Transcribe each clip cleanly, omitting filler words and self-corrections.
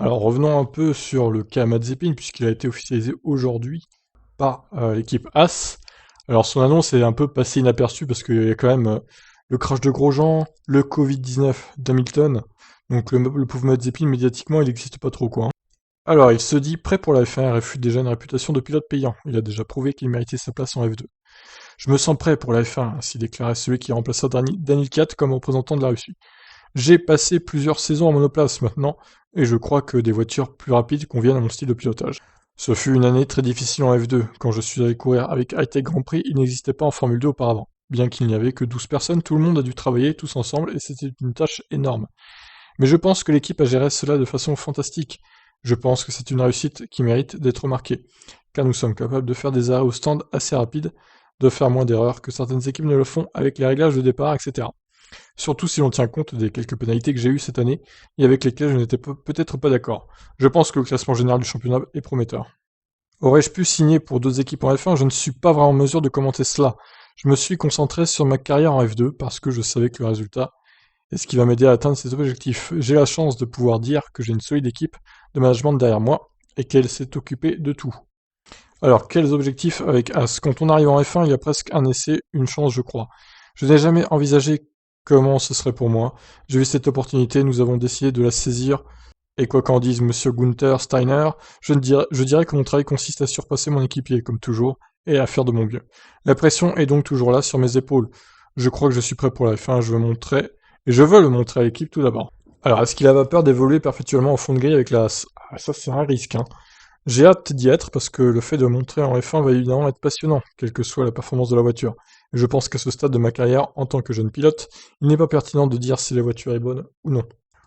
Alors revenons un peu sur le cas Mazepin, puisqu'il a été officialisé aujourd'hui par l'équipe As. Alors son annonce est un peu passée inaperçue parce qu'il y a quand même le crash de Grosjean, le Covid-19 d'Hamilton. Donc le pauvre Mazepin, médiatiquement, il n'existe pas trop quoi, hein. Alors il se dit prêt pour la F1 et réfute déjà une réputation de pilote payant. Il a déjà prouvé qu'il méritait sa place en F2. Je me sens prêt pour la F1, ainsi déclarait celui qui remplaça Daniel Kiat comme représentant de la Russie. J'ai passé plusieurs saisons en monoplace maintenant, et je crois que des voitures plus rapides conviennent à mon style de pilotage. Ce fut une année très difficile en F2. Quand je suis allé courir avec Hightech Grand Prix, il n'existait pas en Formule 2 auparavant. Bien qu'il n'y avait que 12 personnes, tout le monde a dû travailler tous ensemble et c'était une tâche énorme. Mais je pense que l'équipe a géré cela de façon fantastique. Je pense que c'est une réussite qui mérite d'être remarquée, car nous sommes capables de faire des arrêts au stand assez rapides, de faire moins d'erreurs que certaines équipes ne le font avec les réglages de départ, etc. Surtout si l'on tient compte des quelques pénalités que j'ai eues cette année et avec lesquelles je n'étais peut-être pas d'accord. Je pense que le classement général du championnat est prometteur. Aurais-je pu signer pour d'autres équipes en F1? Je ne suis pas vraiment en mesure de commenter cela. Je me suis concentré sur ma carrière en F2 parce que je savais que le résultat est ce qui va m'aider à atteindre ces objectifs. J'ai la chance de pouvoir dire que j'ai une solide équipe de management derrière moi et qu'elle s'est occupée de tout. Alors, quels objectifs avec As? Quand on arrive en F1, il y a presque un essai, une chance, je crois. Je n'ai jamais envisagé comment ce serait pour moi. J'ai eu cette opportunité, nous avons décidé de la saisir, et quoi qu'en dise Monsieur Gunther Steiner, je dirais que mon travail consiste à surpasser mon équipier, comme toujours, et à faire de mon mieux. La pression est donc toujours là sur mes épaules. Je crois que je suis prêt pour la F1, je veux le montrer à l'équipe tout d'abord. Alors, est-ce qu'il avait peur d'évoluer perpétuellement au fond de grille avec la As? Ah, ça, c'est un risque, hein. J'ai hâte d'y être parce que le fait de montrer en F1 va évidemment être passionnant, quelle que soit la performance de la voiture. Et je pense qu'à ce stade de ma carrière, en tant que jeune pilote, il n'est pas pertinent de dire si la voiture est bonne ou non.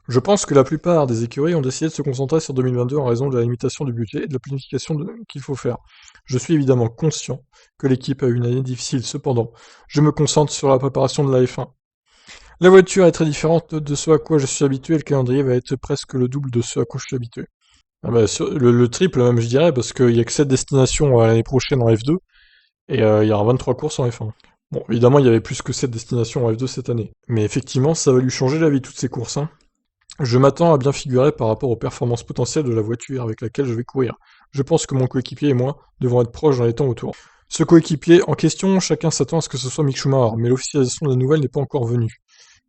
Je pense que la plupart des écuries ont décidé de se concentrer sur 2022 en raison de la limitation du budget et de la planification qu'il faut faire. Je suis évidemment conscient que l'équipe a eu une année difficile, cependant, je me concentre sur la préparation de la F1. La voiture est très différente de ce à quoi je suis habitué et le calendrier va être presque le double de ce à quoi je suis habitué. Ah bah, le triple même je dirais, parce qu'il y a que 7 destinations l'année prochaine en F2, et il y aura 23 courses en F1. Bon, évidemment, il y avait plus que 7 destinations en F2 cette année. Mais effectivement, ça va lui changer la vie, toutes ces courses, hein. Je m'attends à bien figurer par rapport aux performances potentielles de la voiture avec laquelle je vais courir. Je pense que mon coéquipier et moi devons être proches dans les temps autour. Ce coéquipier en question, chacun s'attend à ce que ce soit Mick Schumacher, mais l'officialisation de la nouvelle n'est pas encore venue.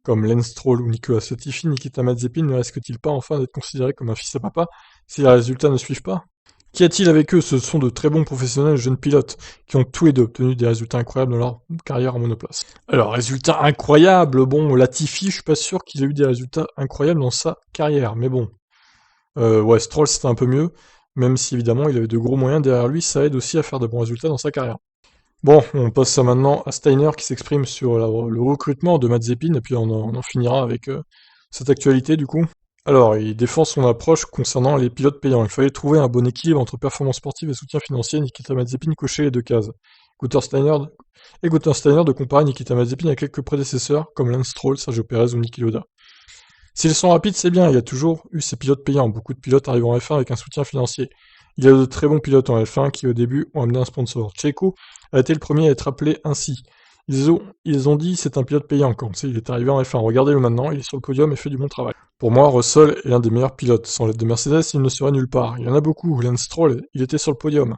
Comme Lance Stroll ou Nicolas Latifi, Nikita Mazepin ne risque-t-il pas enfin d'être considéré comme un fils à papa si les résultats ne suivent pas? Qu'y a-t-il avec eux? Ce sont de très bons professionnels jeunes pilotes qui ont tous les deux obtenu des résultats incroyables dans leur carrière en monoplace. Alors, résultats incroyables, bon, Latifi, je suis pas sûr qu'il ait eu des résultats incroyables dans sa carrière, mais bon. Ouais, Stroll c'était un peu mieux, même si évidemment il avait de gros moyens derrière lui, ça aide aussi à faire de bons résultats dans sa carrière. Bon, on passe ça maintenant à Steiner qui s'exprime sur le recrutement de Mazepin, et puis on en finira avec cette actualité du coup. Alors, il défend son approche concernant les pilotes payants. Il fallait trouver un bon équilibre entre performance sportive et soutien financier. Nikita Mazepin cochait les deux cases. Gunther Steiner, Gunther Steiner de comparer Nikita Mazepin à quelques prédécesseurs comme Lance Stroll, Sergio Perez ou Niki Lauda. S'ils sont rapides, c'est bien, il y a toujours eu ces pilotes payants. Beaucoup de pilotes arrivent en F1 avec un soutien financier. Il y a de très bons pilotes en F1 qui, au début, ont amené un sponsor. Checo a été le premier à être appelé ainsi. Ils ont dit c'est un pilote payant quand il est arrivé en F1. Regardez-le maintenant, il est sur le podium et fait du bon travail. Pour moi, Russell est l'un des meilleurs pilotes. Sans l'aide de Mercedes, il ne serait nulle part. Il y en a beaucoup. Lance Stroll, il était sur le podium.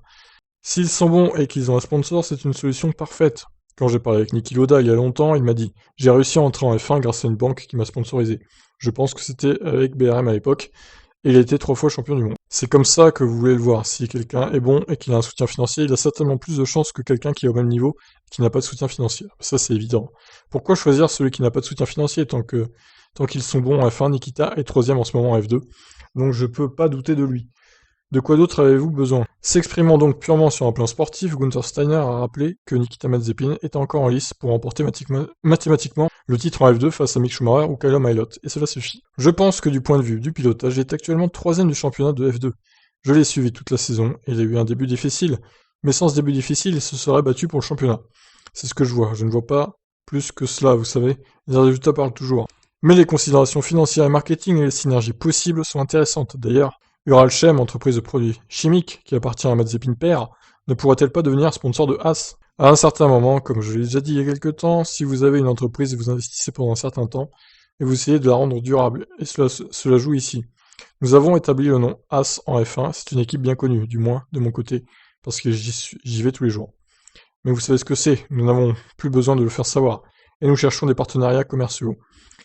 S'ils sont bons et qu'ils ont un sponsor, c'est une solution parfaite. Quand j'ai parlé avec Niki Lauda il y a longtemps, il m'a dit j'ai réussi à entrer en F1 grâce à une banque qui m'a sponsorisé. Je pense que c'était avec BRM à l'époque, et il a été 3 fois champion du monde. C'est comme ça que vous voulez le voir. Si quelqu'un est bon et qu'il a un soutien financier, il a certainement plus de chances que quelqu'un qui est au même niveau et qui n'a pas de soutien financier. Ça, c'est évident. Pourquoi choisir celui qui n'a pas de soutien financier tant qu'ils sont bons en F1, Nikita est troisième en ce moment en F2, donc je peux pas douter de lui. De quoi d'autre avez-vous besoin? S'exprimant donc purement sur un plan sportif, Gunther Steiner a rappelé que Nikita Mazepin était encore en lice pour remporter mathématiquement le titre en F2 face à Mick Schumacher ou Callum Ilott, et cela suffit. Je pense que du point de vue du pilotage, il est actuellement troisième du championnat de F2. Je l'ai suivi toute la saison, et il a eu un début difficile, mais sans ce début difficile, il se serait battu pour le championnat. C'est ce que je vois, je ne vois pas plus que cela, vous savez, les résultats parlent toujours. Mais les considérations financières et marketing et les synergies possibles sont intéressantes. D'ailleurs, Uralchem, entreprise de produits chimiques qui appartient à Mazepin Père, ne pourrait-elle pas devenir sponsor de Haas? À un certain moment, comme je l'ai déjà dit il y a quelque temps, si vous avez une entreprise et vous investissez pendant un certain temps, et vous essayez de la rendre durable, et cela joue ici. Nous avons établi le nom As en F1, c'est une équipe bien connue, du moins de mon côté, parce que j'y vais tous les jours. Mais vous savez ce que c'est, nous n'avons plus besoin de le faire savoir, et nous cherchons des partenariats commerciaux.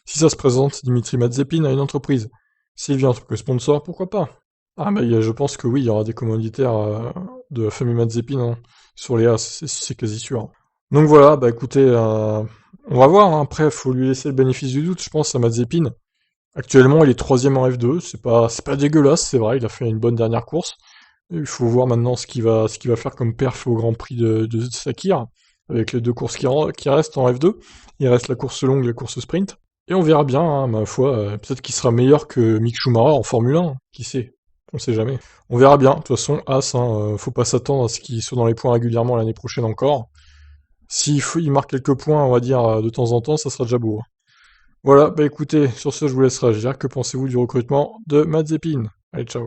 Si ça se présente, Dimitri Mazepin a une entreprise. S'il vient en tant que sponsor, pourquoi pas? Ah bah je pense que oui, il y aura des commanditaires de la famille Mazepin hein, sur les As, c'est quasi sûr. Donc voilà, bah écoutez, on va voir, hein. Après, faut lui laisser le bénéfice du doute, je pense, à Mazepin. Actuellement, il est troisième en F2, c'est pas dégueulasse, c'est vrai, il a fait une bonne dernière course. Il faut voir maintenant ce qu'il va faire comme perf au Grand Prix de Sakir, avec les deux courses qui restent en F2. Il reste la course longue et la course sprint. Et on verra bien, hein, ma foi, peut-être qu'il sera meilleur que Mick Schumacher en Formule 1, qui sait, on sait jamais. On verra bien, de toute façon, As, hein, faut pas s'attendre à ce qu'il soit dans les points régulièrement l'année prochaine encore. Il marque quelques points, on va dire, de temps en temps, ça sera déjà beau. Voilà, bah écoutez, sur ce, je vous laisse réagir. Que pensez-vous du recrutement de Mazepin? Allez, ciao.